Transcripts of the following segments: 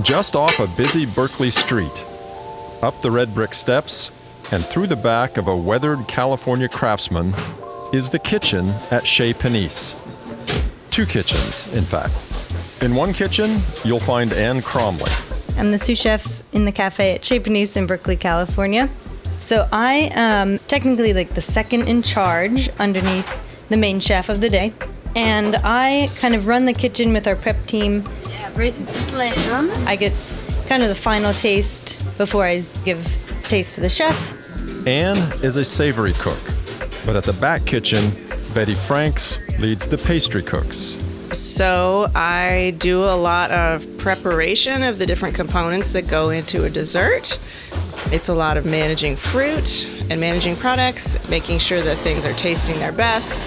Just off a busy Berkeley street, up the red brick steps, and through the back of a weathered California craftsman is the kitchen at Chez Panisse. Two kitchens, in fact. In one kitchen, you'll find Anne Cromley. I'm the sous chef in the cafe at Chez Panisse in Berkeley, California. So I am technically like the second in charge underneath the main chef of the day. And I kind of run the kitchen with our prep team. I get kind of the final taste before I give taste to the chef. Anne is a savory cook, but at the back kitchen, Betty Franks leads the pastry cooks. So I do a lot of preparation of the different components that go into a dessert. It's a lot of managing fruit and managing products, making sure that things are tasting their best.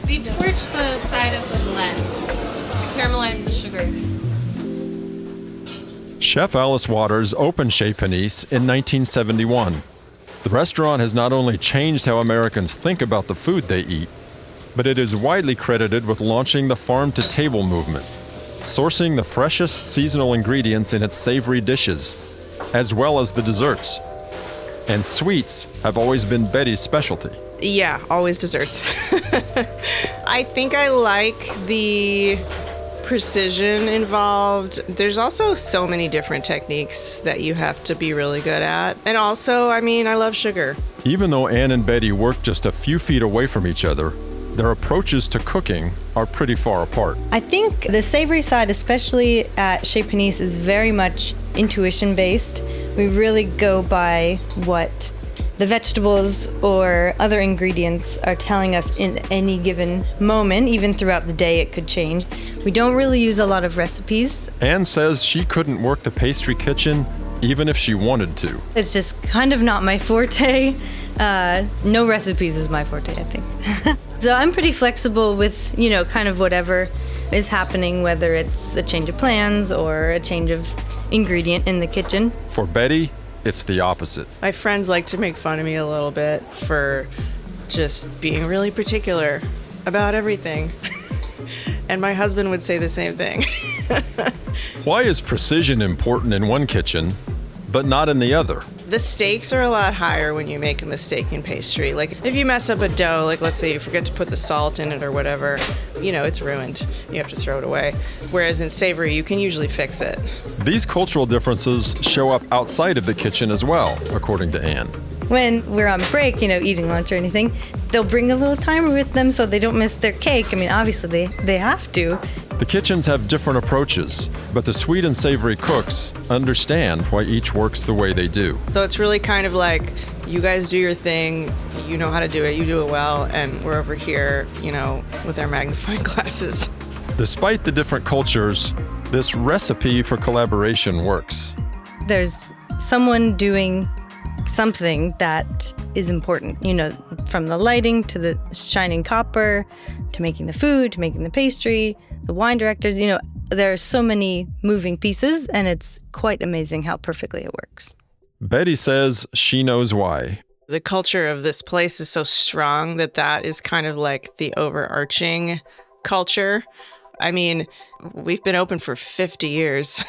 We torch the side of the blend to caramelize the sugar. Chef Alice Waters opened Chez Panisse in 1971. The restaurant has not only changed how Americans think about the food they eat, but it is widely credited with launching the farm-to-table movement, sourcing the freshest seasonal ingredients in its savory dishes, as well as the desserts. And sweets have always been Betty's specialty. Yeah, always desserts. I think I like the precision involved. There's also so many different techniques that you have to be really good at. And also, I love sugar. Even though Anne and Betty work just a few feet away from each other, their approaches to cooking are pretty far apart. I think the savory side, especially at Chez Panisse, is very much intuition-based. We really go by what the vegetables or other ingredients are telling us in any given moment. Even throughout the day, it could change. We don't really use a lot of recipes. Anne says she couldn't work the pastry kitchen even if she wanted to. It's just kind of not my forte. No recipes is my forte, I think. So I'm pretty flexible with, kind of whatever is happening, whether it's a change of plans or a change of ingredient in the kitchen. For Betty, it's the opposite. My friends like to make fun of me a little bit for just being really particular about everything. And my husband would say the same thing. Why is precision important in one kitchen, but not in the other? The stakes are a lot higher when you make a mistake in pastry. Like if you mess up a dough, like let's say you forget to put the salt in it or whatever, it's ruined. You have to throw it away. Whereas in savory, you can usually fix it. These cultural differences show up outside of the kitchen as well, according to Anne. When we're on break, eating lunch or anything, they'll bring a little timer with them so they don't miss their cake. Obviously they have to. The kitchens have different approaches, but the sweet and savory cooks understand why each works the way they do. So it's really kind of like, you guys do your thing, you know how to do it, you do it well, and we're over here, with our magnifying glasses. Despite the different cultures, this recipe for collaboration works. There's someone doing something that is important, from the lighting to the shining copper, to making the food, to making the pastry, the wine directors, there are so many moving pieces, and it's quite amazing how perfectly it works. Betty says she knows why. The culture of this place is so strong that is kind of like the overarching culture. We've been open for 50 years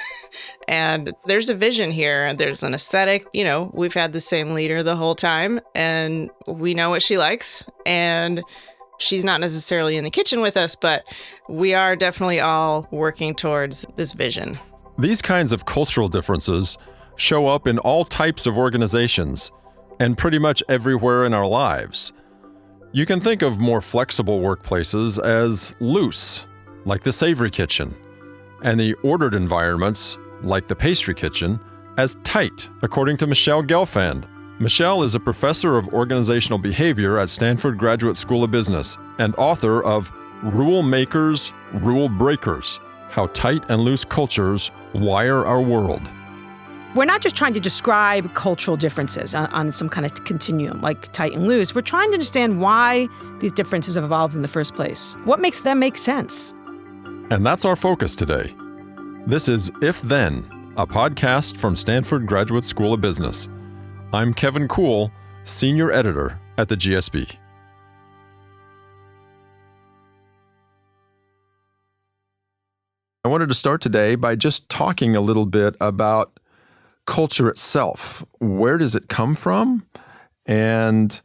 and there's a vision here and there's an aesthetic. We've had the same leader the whole time and we know what she likes, and she's not necessarily in the kitchen with us, but we are definitely all working towards this vision. These kinds of cultural differences show up in all types of organizations and pretty much everywhere in our lives. You can think of more flexible workplaces as loose, like the savory kitchen, and the ordered environments, like the pastry kitchen, as tight, according to Michele Gelfand. Michele is a professor of organizational behavior at Stanford Graduate School of Business and author of Rule Makers, Rule Breakers: How Tight and Loose Cultures Wire Our World. We're not just trying to describe cultural differences on some kind of continuum, like tight and loose. We're trying to understand why these differences have evolved in the first place. What makes them make sense? And that's our focus today. This is If Then, a podcast from Stanford Graduate School of Business. I'm Kevin Kuhl, Senior Editor at the GSB. I wanted to start today by just talking a little bit about culture itself. Where does it come from? And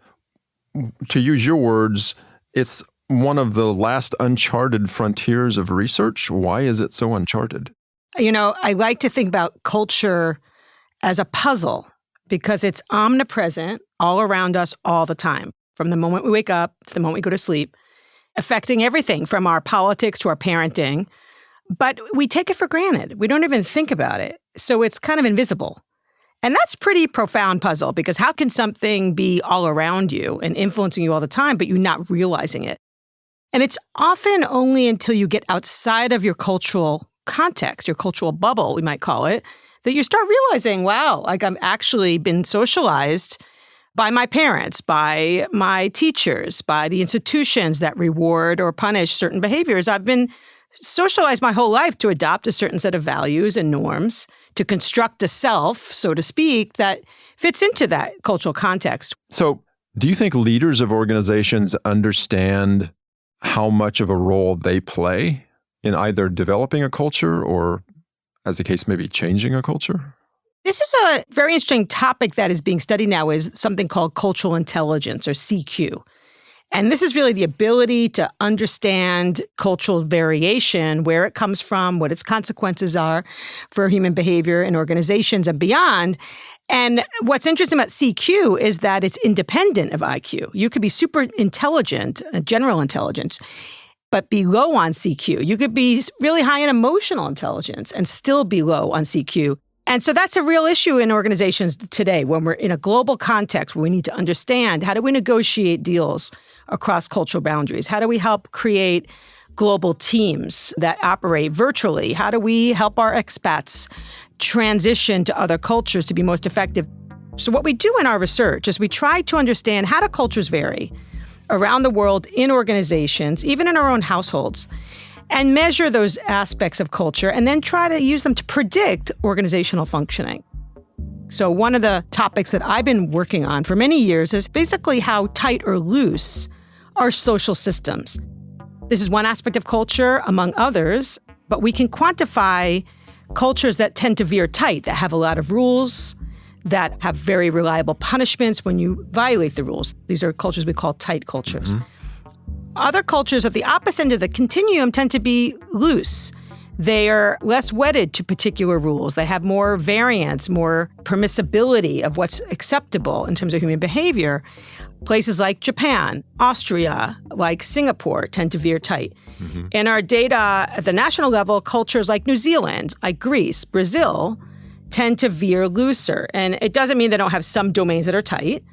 to use your words, it's one of the last uncharted frontiers of research. Why is it so uncharted? I like to think about culture as a puzzle because it's omnipresent all around us all the time, from the moment we wake up to the moment we go to sleep, affecting everything from our politics to our parenting. But we take it for granted. We don't even think about it. So it's kind of invisible. And that's pretty profound puzzle because how can something be all around you and influencing you all the time, but you not realizing it? And it's often only until you get outside of your cultural context, your cultural bubble, we might call it, that you start realizing, wow, like I'm actually been socialized by my parents, by my teachers, by the institutions that reward or punish certain behaviors. I've been socialized my whole life to adopt a certain set of values and norms, to construct a self, so to speak, that fits into that cultural context. So do you think leaders of organizations understand how much of a role they play in either developing a culture or, as the case may be, changing a culture? This is a very interesting topic that is being studied now is something called cultural intelligence, or CQ. And this is really the ability to understand cultural variation, where it comes from, what its consequences are for human behavior in organizations and beyond. And what's interesting about CQ is that it's independent of IQ. You could be super intelligent, general intelligence, but be low on CQ. You could be really high in emotional intelligence and still be low on CQ. And so that's a real issue in organizations today when we're in a global context where we need to understand how do we negotiate deals across cultural boundaries? How do we help create global teams that operate virtually? How do we help our expats transition to other cultures to be most effective? So what we do in our research is we try to understand how do cultures vary around the world in organizations, even in our own households, and measure those aspects of culture and then try to use them to predict organizational functioning. So one of the topics that I've been working on for many years is basically how tight or loose are social systems. This is one aspect of culture among others, but we can quantify cultures that tend to veer tight, that have a lot of rules, that have very reliable punishments when you violate the rules. These are cultures we call tight cultures. Mm-hmm. Other cultures at the opposite end of the continuum tend to be loose. They are less wedded to particular rules. They have more variance, more permissibility of what's acceptable in terms of human behavior. Places like Japan, Austria, like Singapore tend to veer tight. Mm-hmm. In our data at the national level, cultures like New Zealand, like Greece, Brazil, tend to veer looser. And it doesn't mean they don't have some domains that are tight.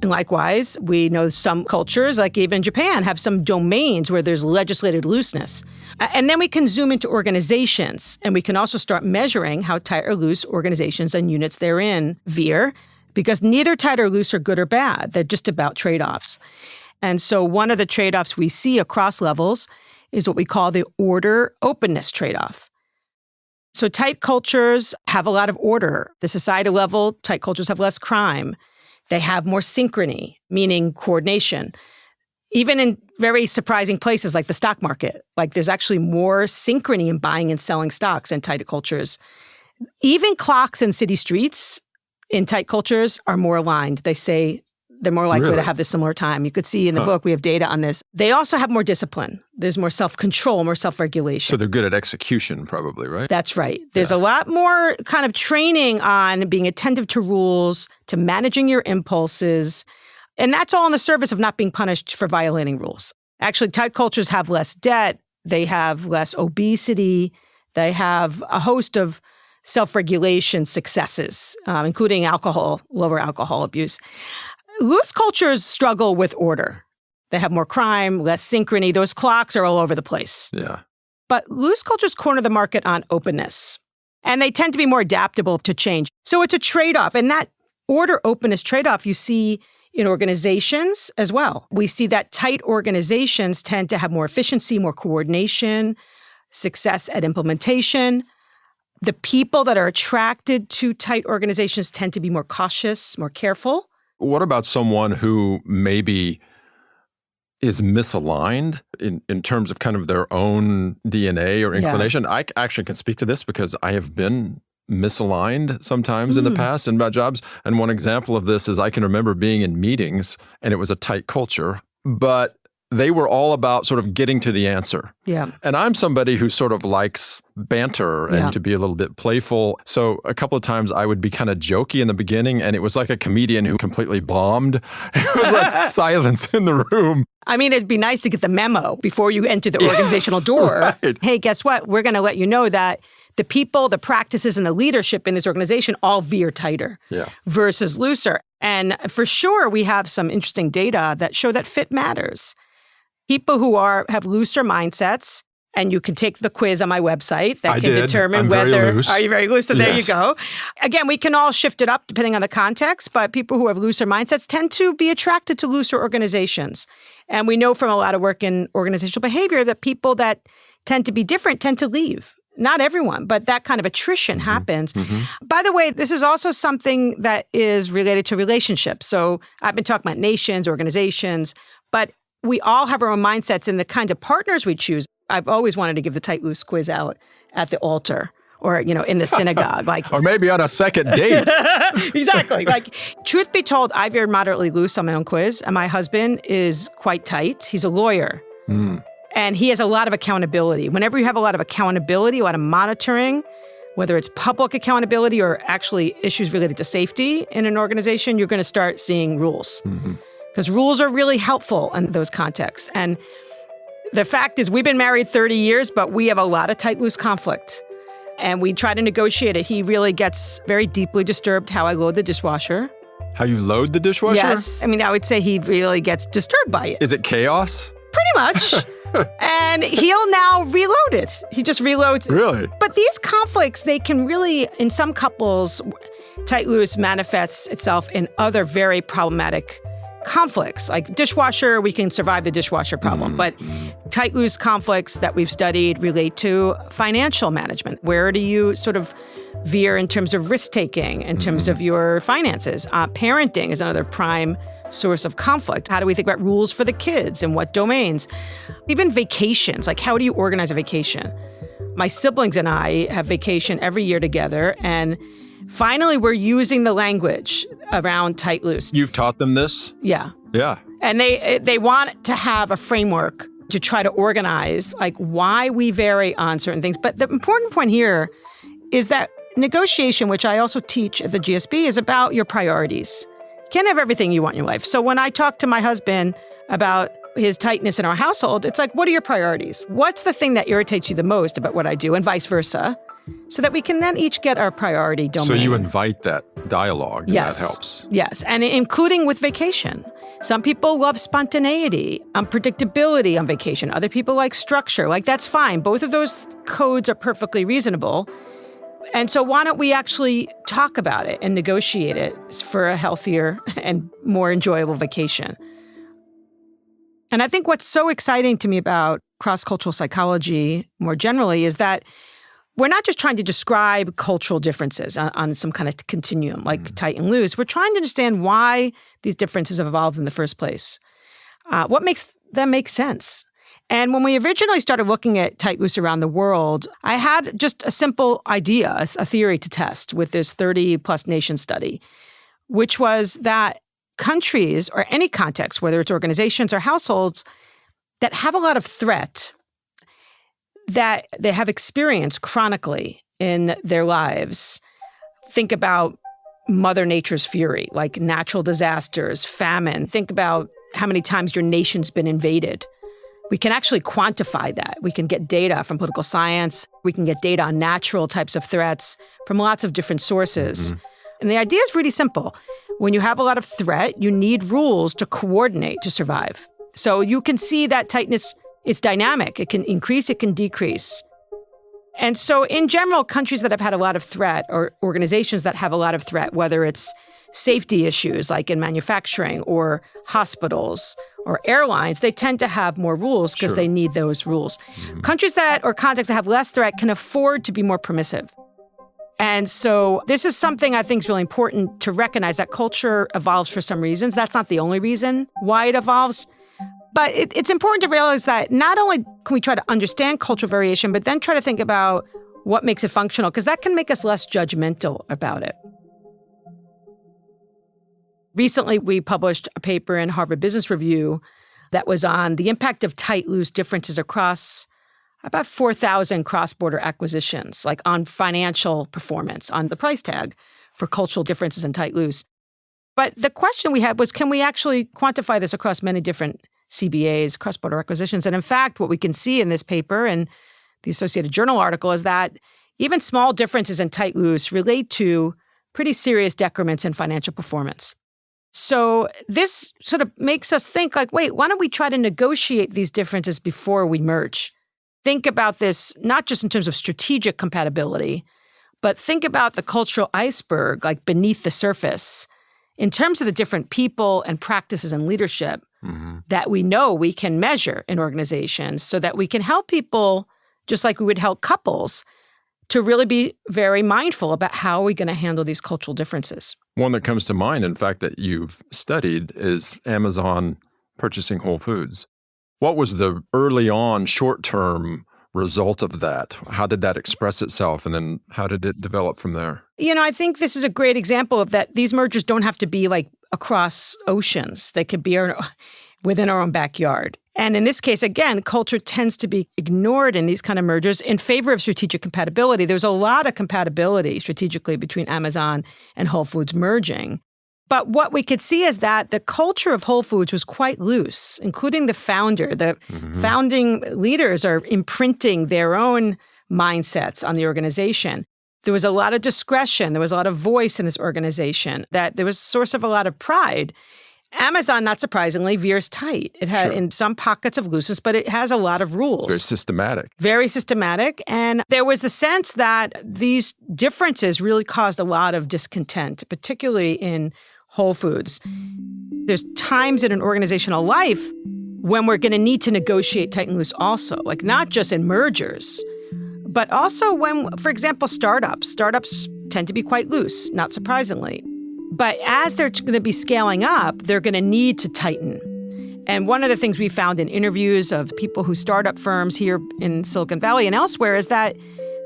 And likewise, we know some cultures, like even Japan, have some domains where there's legislated looseness. And then we can zoom into organizations, and we can also start measuring how tight or loose organizations and units therein veer, because neither tight or loose are good or bad. They're just about trade-offs. And so one of the trade-offs we see across levels is what we call the order-openness trade-off. So tight cultures have a lot of order. The societal level, tight cultures have less crime. They have more synchrony, meaning coordination. Even in very surprising places like the stock market, like there's actually more synchrony in buying and selling stocks in tight cultures. Even clocks in city streets in tight cultures are more aligned. They say they're more likely to have this similar time. You could see in the book, we have data on this. They also have more discipline. There's more self-control, more self-regulation. So they're good at execution probably, right? That's right. There's a lot more kind of training on being attentive to rules, to managing your impulses. And that's all in the service of not being punished for violating rules. Actually, tight cultures have less debt. They have less obesity. They have a host of self-regulation successes, including lower alcohol abuse. Loose cultures struggle with order. They have more crime, less synchrony. Those clocks are all over the place. Yeah. But loose cultures corner the market on openness, and they tend to be more adaptable to change. So it's a trade-off, and that order-openness trade-off you see in organizations as well. We see that tight organizations tend to have more efficiency, more coordination, success at implementation. The people that are attracted to tight organizations tend to be more cautious, more careful. What about someone who maybe is misaligned in terms of kind of their own DNA or inclination. I actually can speak to this because I have been misaligned sometimes in the past in my jobs. And one example of this is I can remember being in meetings and it was a tight culture, but they were all about sort of getting to the answer. Yeah. And I'm somebody who sort of likes banter and to be a little bit playful. So a couple of times I would be kind of jokey in the beginning, and it was like a comedian who completely bombed. It was like silence in the room. I mean, it'd be nice to get the memo before you enter the organizational door. Right. Hey, guess what? We're going to let you know that the people, the practices, and the leadership in this organization all veer tighter versus looser. And for sure, we have some interesting data that show that fit matters. People who have looser mindsets, and you can take the quiz on my website that can determine I'm whether very loose. Are you very loose? So there you go. Again, we can all shift it up depending on the context, but people who have looser mindsets tend to be attracted to looser organizations. And we know from a lot of work in organizational behavior that people that tend to be different tend to leave. Not everyone, but that kind of attrition happens. By the way, this is also something that is related to relationships. So I've been talking about nations, organizations, but we all have our own mindsets and the kinds of partners we choose. I've always wanted to give the tight loose quiz out at the altar or, in the synagogue. Or maybe on a second date. Exactly. Truth be told, I veered moderately loose on my own quiz, and my husband is quite tight. He's a lawyer. And he has a lot of accountability. Whenever you have a lot of accountability, a lot of monitoring, whether it's public accountability or actually issues related to safety in an organization, you're going to start seeing rules. Because rules are really helpful in those contexts. And the fact is, we've been married 30 years, but we have a lot of tight, loose conflict. And we try to negotiate it. He really gets very deeply disturbed how I load the dishwasher. How you load the dishwasher? Yes. I mean, I would say he really gets disturbed by it. Is it chaos? Pretty much. And he'll now reload it. He just reloads it. Really? But these conflicts, they can really, in some couples, tight, loose manifests itself in other very problematic conflicts. Like dishwasher, we can survive the dishwasher problem. But tight, loose conflicts that we've studied relate to financial management. Where do you sort of veer in terms of risk-taking, in terms of your finances? Parenting is another prime source of conflict. How do we think about rules for the kids and what domains? Even vacations, like how do you organize a vacation? My siblings and I have vacation every year together, and finally we're using the language around tight loose. You've taught them this? Yeah. Yeah. And they want to have a framework to try to organize like why we vary on certain things. But the important point here is that negotiation, which I also teach at the GSB, is about your priorities. You can't have everything you want in your life. So when I talk to my husband about his tightness in our household, it's like, what are your priorities? What's the thing that irritates you the most about what I do, and vice versa, so that we can then each get our priority domain. So you invite that dialogue, and Yes. that helps. Yes, and including with vacation. Some people love spontaneity, unpredictability on vacation. Other people like structure. Like, that's fine. Both of those codes are perfectly reasonable. And so why don't we actually talk about it and negotiate it for a healthier and more enjoyable vacation? And I think what's so exciting to me about cross-cultural psychology more generally is that we're not just trying to describe cultural differences on some kind of continuum, like tight and loose. We're trying to understand why these differences have evolved in the first place. What makes them make sense? And when we originally started looking at tight loose around the world, I had just a simple idea, a theory to test with this 30-plus nation study, which was that countries or any context, whether it's organizations or households, that have a lot of threat that they have experienced chronically in their lives. Think about Mother Nature's fury, like natural disasters, famine. Think about how many times your nation's been invaded. We can actually quantify that. We can get data from political science. We can get data on natural types of threats from lots of different sources. And the idea is really simple. When you have a lot of threat, you need rules to coordinate to survive. So you can see that tightness, it's dynamic. It can increase, it can decrease. And so in general, countries that have had a lot of threat or organizations that have a lot of threat, whether it's safety issues like in manufacturing or hospitals or airlines, they tend to have more rules because they need those rules. Countries that or contexts that have less threat can afford to be more permissive. And so this is something I think is really important to recognize, that culture evolves for some reasons. That's not the only reason why it evolves. But it's important to realize that not only can we try to understand cultural variation, but then try to think about what makes it functional, because that can make us less judgmental about it. Recently, we published a paper in Harvard Business Review that was on the impact of tight-loose differences across about 4,000 cross-border acquisitions, like on financial performance, on the price tag for cultural differences in tight-loose. But the question we had was, can we actually quantify this across many different CBAs, cross-border acquisitions? And in fact, what we can see in this paper and the Associated Journal article is that even small differences in tight-loose relate to pretty serious decrements in financial performance. So this sort of makes us think like, wait, why don't we try to negotiate these differences before we merge? Think about this not just in terms of strategic compatibility, but think about the cultural iceberg, like beneath the surface, in terms of the different people and practices and leadership that we know we can measure in organizations so that we can help people, just like we would help couples, to really be very mindful about how we're going to handle these cultural differences. One that comes to mind, in fact, that you've studied is Amazon purchasing Whole Foods. What was the early on short-term result of that? How did that express itself? And then how did it develop from there? I think this is a great example of that. These mergers don't have to be like across oceans. They could be within our own backyard. And in this case, again, culture tends to be ignored in these kind of mergers in favor of strategic compatibility. There's a lot of compatibility strategically between Amazon and Whole Foods merging. But what we could see is that the culture of Whole Foods was quite loose, including the founder. The founding leaders are imprinting their own mindsets on the organization. There was a lot of discretion. There was a lot of voice in this organization, that there was a source of a lot of pride. Amazon, not surprisingly, veers tight. It had in some pockets of looseness, but it has a lot of rules. Very systematic. Very systematic. And there was the sense that these differences really caused a lot of discontent, particularly in Whole Foods. There's times in an organizational life when we're going to need to negotiate tight and loose also, like not just in mergers, but also when, for example, startups tend to be quite loose, not surprisingly. But as they're going to be scaling up, they're going to need to tighten. And one of the things we found in interviews of people who start up firms here in Silicon Valley and elsewhere is that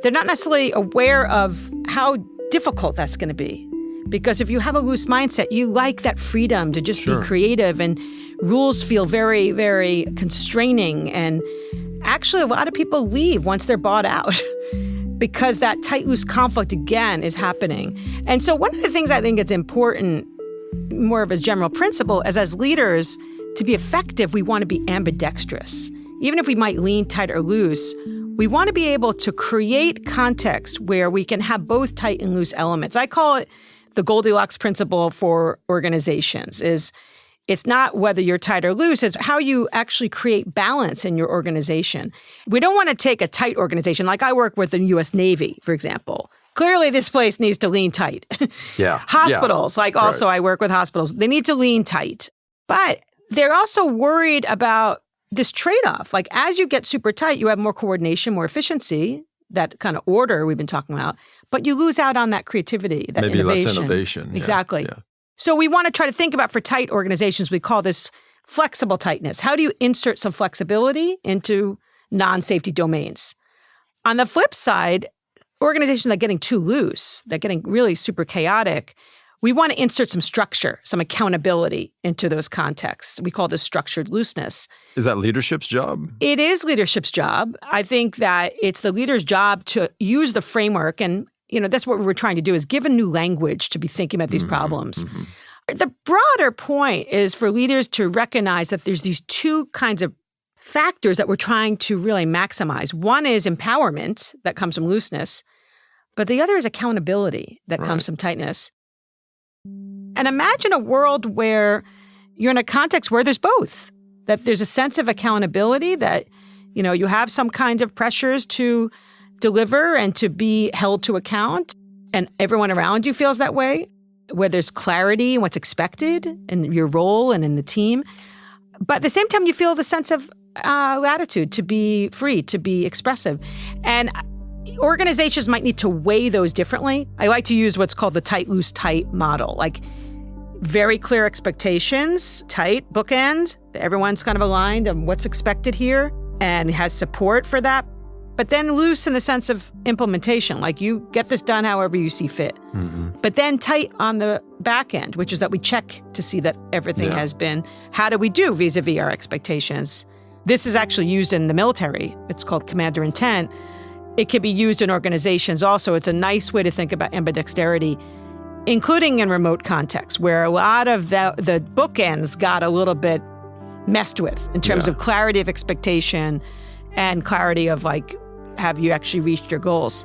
they're not necessarily aware of how difficult that's going to be. Because if you have a loose mindset, you like that freedom to just be creative, and rules feel very, very constraining. And actually, a lot of people leave once they're bought out because that tight-loose conflict, again, is happening. And so one of the things I think it's important, more of a general principle, is as leaders, to be effective, we want to be ambidextrous. Even if we might lean tight or loose, we want to be able to create context where we can have both tight and loose elements. I call it the Goldilocks principle for organizations. It's not whether you're tight or loose, it's how you actually create balance in your organization. We don't want to take a tight organization, like I work with the U.S. Navy, for example. Clearly, this place needs to lean tight. Hospitals, also I work with hospitals. They need to lean tight. But they're also worried about this trade-off. Like as you get super tight, you have more coordination, more efficiency, that kind of order we've been talking about, but you lose out on that creativity, that maybe innovation. Less innovation. Exactly. Yeah. So we want to try to think about, for tight organizations, we call this flexible tightness. How do you insert some flexibility into non-safety domains? On the flip side, organizations that are getting too loose, that are getting really super chaotic, we want to insert some structure, some accountability into those contexts. We call this structured looseness. Is that leadership's job? It is leadership's job. I think that it's the leader's job to use the framework, and that's what we're trying to do, is give a new language to be thinking about these problems. The broader point is for leaders to recognize that there's these two kinds of factors that we're trying to really maximize. One is empowerment that comes from looseness, but the other is accountability that comes from tightness. And imagine a world where you're in a context where there's both, that there's a sense of accountability, that, you have some kind of pressures to deliver and to be held to account, and everyone around you feels that way, where there's clarity in what's expected in your role and in the team. But at the same time, you feel the sense of latitude to be free, to be expressive. And organizations might need to weigh those differently. I like to use what's called the tight, loose, tight model. Like, very clear expectations, tight bookend. Everyone's kind of aligned on what's expected here and has support for that. But then loose in the sense of implementation, like you get this done however you see fit. But then tight on the back end, which is that we check to see that everything has been, how do we do vis-a-vis our expectations? This is actually used in the military. It's called commander intent. It can be used in organizations also. It's a nice way to think about ambidexterity, including in remote contexts where a lot of the bookends got a little bit messed with in terms of clarity of expectation and clarity of like, have you actually reached your goals?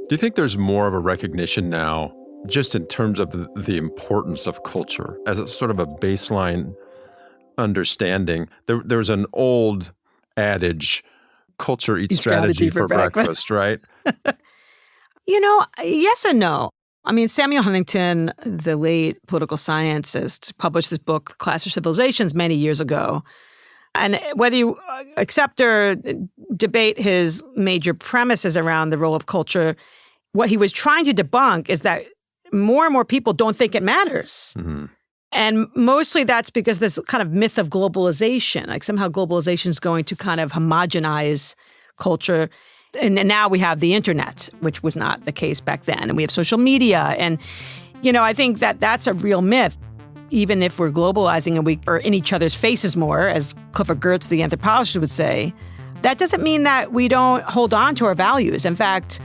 Do you think there's more of a recognition now, just in terms of the importance of culture as a sort of a baseline understanding? There's an old adage, culture eats strategy for breakfast, right? Yes and no. I mean, Samuel Huntington, the late political scientist, published this book, Clash of Civilizations, many years ago. And whether you accept or debate his major premises around the role of culture, what he was trying to debunk is that more and more people don't think it matters. And mostly that's because this kind of myth of globalization, like somehow globalization is going to kind of homogenize culture. And now we have the internet, which was not the case back then. And we have social media. And, I think that that's a real myth. Even if we're globalizing and we are in each other's faces more, as Clifford Geertz, the anthropologist, would say, that doesn't mean that we don't hold on to our values. In fact,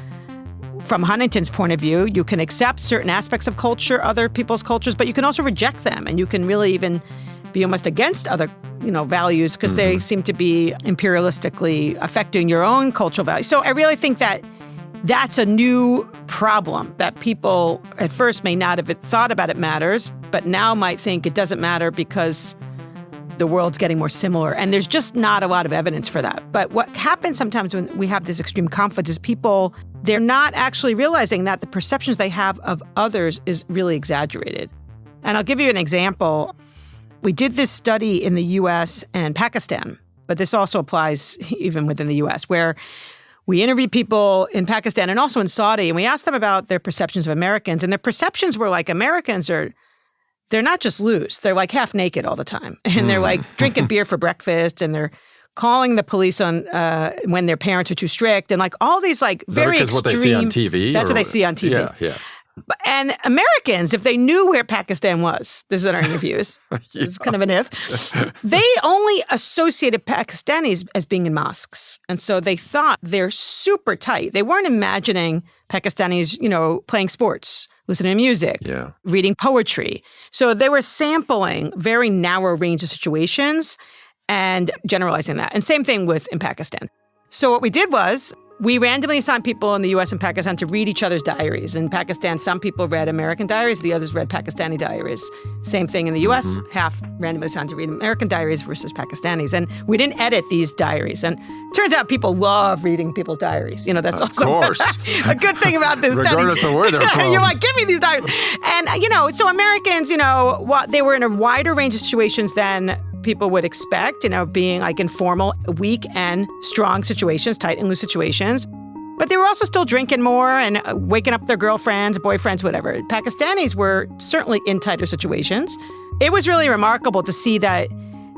from Huntington's point of view, you can accept certain aspects of culture, other people's cultures, but you can also reject them. And you can really even be almost against other, values because they seem to be imperialistically affecting your own cultural values. So I really think that that's a new problem that people at first may not have thought about it matters, but now might think it doesn't matter because the world's getting more similar. And there's just not a lot of evidence for that. But what happens sometimes when we have this extreme conflict is people, they're not actually realizing that the perceptions they have of others is really exaggerated. And I'll give you an example. We did this study in the U.S. and Pakistan, but this also applies even within the U.S., where we interviewed people in Pakistan and also in Saudi, and we asked them about their perceptions of Americans. And their perceptions were like Americans they're not just loose. They're like half naked all the time. And they're like drinking beer for breakfast, and they're calling the police on when their parents are too strict, and like all these like very extreme. What they see on TV? That's what they see on TV. Yeah. And Americans, if they knew where Pakistan was, this is in our interviews, it's kind of an if, they only associated Pakistanis as being in mosques. And so they thought they're super tight. They weren't imagining Pakistanis, playing sports, listening to music, reading poetry. So they were sampling very narrow range of situations and generalizing that. And same thing in Pakistan. So what we did was we randomly assigned people in the U.S. and Pakistan to read each other's diaries. In Pakistan, some people read American diaries, the others read Pakistani diaries. Same thing in the U.S., half randomly assigned to read American diaries versus Pakistanis. And we didn't edit these diaries. And it turns out people love reading people's diaries. That's also a good thing about this study. Regardless of where they're from. You're like, give me these diaries. And, so Americans, they were in a wider range of situations than people would expect, being like informal, weak and strong situations, tight and loose situations. But they were also still drinking more and waking up their girlfriends, boyfriends, whatever. Pakistanis were certainly in tighter situations. It was really remarkable to see that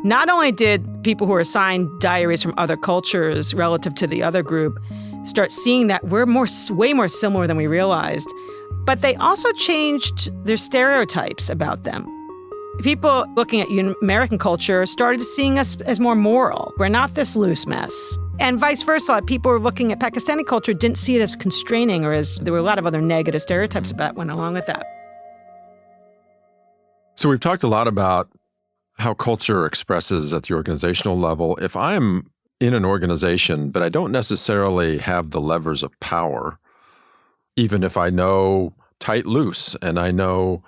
not only did people who were assigned diaries from other cultures relative to the other group start seeing that we're way more similar than we realized, but they also changed their stereotypes about them. People looking at American culture started seeing us as more moral. We're not this loose mess. And vice versa. People were looking at Pakistani culture, didn't see it as constraining there were a lot of other negative stereotypes that went along with that. So we've talked a lot about how culture expresses at the organizational level. If I'm in an organization, but I don't necessarily have the levers of power, even if I know tight, loose, and I know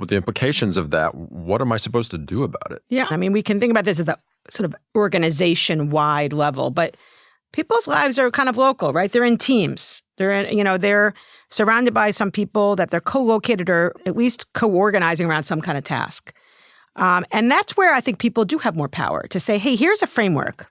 the implications of that, what am I supposed to do about it? Yeah, I mean, we can think about this at the sort of organization-wide level, but people's lives are kind of local, right? They're in teams. They're surrounded by some people that they're co-located or at least co-organizing around some kind of task. And that's where I think people do have more power to say, hey, here's a framework.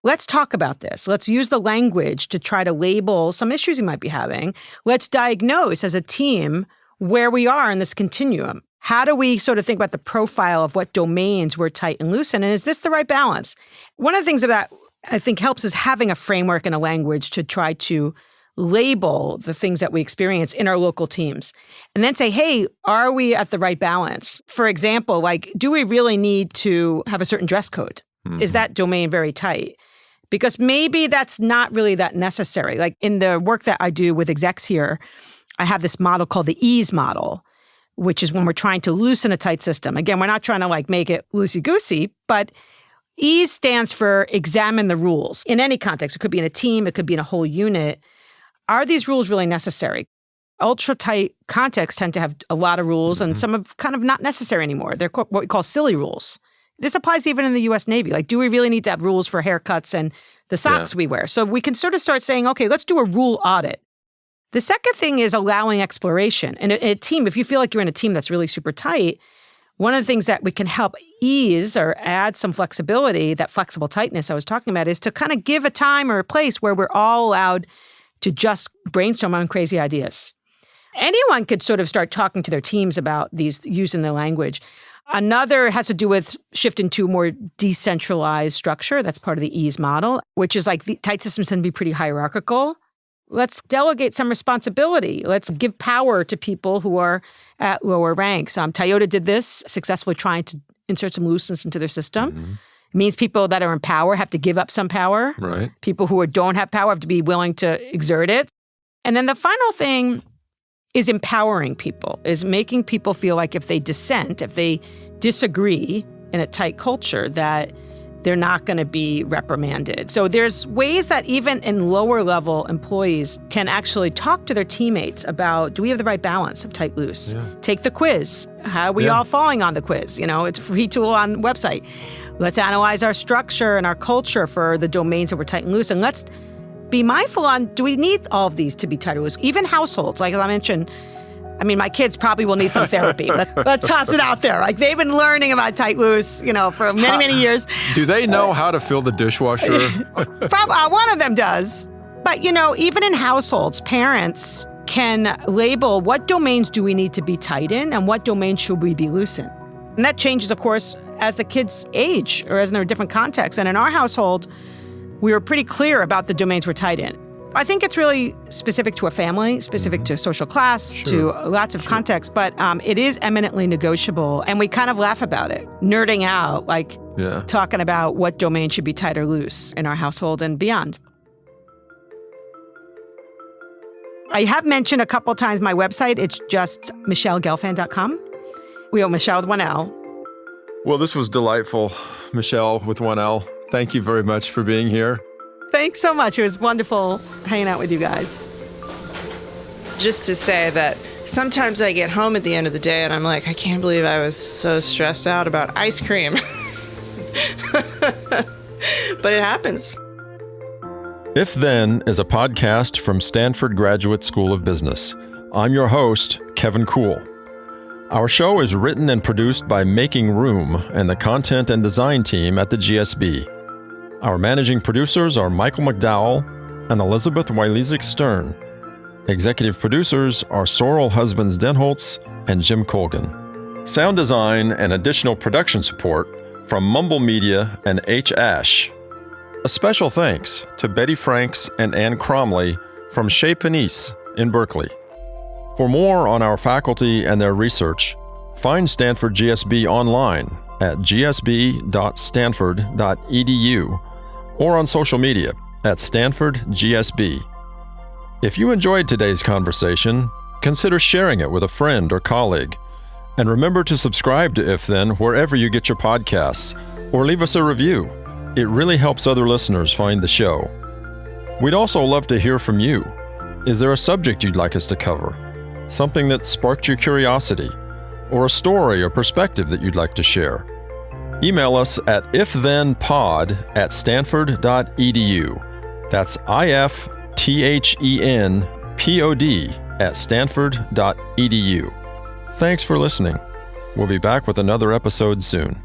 Let's talk about this. Let's use the language to try to label some issues you might be having. Let's diagnose as a team where we are in this continuum. How do we sort of think about the profile of what domains we're tight and loose in? And is this the right balance? One of the things that I think helps is having a framework and a language to try to label the things that we experience in our local teams. And then say, hey, are we at the right balance? For example, like, do we really need to have a certain dress code? Mm-hmm. Is that domain very tight? Because maybe that's not really that necessary. Like in the work that I do with execs here, I have this model called the ease model, which is when we're trying to loosen a tight system. Again, we're not trying to like make it loosey-goosey, but ease stands for examine the rules. In any context, it could be in a team, it could be in a whole unit. Are these rules really necessary? Ultra-tight contexts tend to have a lot of rules, and some are kind of not necessary anymore. They're what we call silly rules. This applies even in the U.S. Navy. Like, do we really need to have rules for haircuts and the socks we wear? So we can sort of start saying, okay, let's do a rule audit. The second thing is allowing exploration. And a team, if you feel like you're in a team that's really super tight, one of the things that we can help ease or add some flexibility, that flexible tightness I was talking about, is to kind of give a time or a place where we're all allowed to just brainstorm on crazy ideas. Anyone could sort of start talking to their teams about these, using their language. Another has to do with shifting to a more decentralized structure. That's part of the ease model, which is like the tight systems tend to be pretty hierarchical. Let's delegate some responsibility. Let's give power to people who are at lower ranks. Toyota did this, successfully trying to insert some looseness into their system. Mm-hmm. It means people that are in power have to give up some power. Right. People who don't have power have to be willing to exert it. And then the final thing is empowering people, is making people feel like if they dissent, if they disagree in a tight culture, that they're not going to be reprimanded. So there's ways that even in lower level employees can actually talk to their teammates about, do we have the right balance of tight loose? Yeah. Take the quiz. How are we all falling on the quiz? You know, it's a free tool on the website. Let's analyze our structure and our culture for the domains that we're tight and loose. And let's be mindful on, do we need all of these to be tight or loose? Even households, like I mentioned, I mean, my kids probably will need some therapy. Let's toss it out there. Like, they've been learning about tight loose, you know, for many, many years. Do they know how to fill the dishwasher? One of them does. But, you know, even in households, parents can label what domains do we need to be tight in and what domains should we be loose in. And that changes, of course, as the kids age or as in their different contexts. And in our household, we were pretty clear about the domains we're tight in. I think it's really specific to a family, specific to social class, to lots of contexts, but it is eminently negotiable. And we kind of laugh about it, nerding out, like talking about what domain should be tight or loose in our household and beyond. I have mentioned a couple times my website. It's just michelegelfand.com. We owe Michelle with one L. Well, this was delightful, Michele with one L. Thank you very much for being here. Thanks so much. It was wonderful hanging out with you guys. Just to say that sometimes I get home at the end of the day and I'm like, I can't believe I was so stressed out about ice cream. But it happens. If Then is a podcast from Stanford Graduate School of Business. I'm your host, Kevin Kuhl. Our show is written and produced by Making Room and the content and design team at the GSB. Our managing producers are Michael McDowell and Elizabeth Wylezik-Stern. Executive producers are Sorrel Husbands-Denholtz and Jim Colgan. Sound design and additional production support from Mumble Media and H. Ash. A special thanks to Betty Franks and Ann Cromley from Chez Panisse in Berkeley. For more on our faculty and their research, find Stanford GSB online at gsb.stanford.edu or on social media at Stanford GSB. If you enjoyed today's conversation, consider sharing it with a friend or colleague. And remember to subscribe to If Then wherever you get your podcasts, or leave us a review. It really helps other listeners find the show. We'd also love to hear from you. Is there a subject you'd like us to cover? Something that sparked your curiosity? Or a story or perspective that you'd like to share? Email us at ifthenpod@stanford.edu. That's ifthenpod@stanford.edu. Thanks for listening. We'll be back with another episode soon.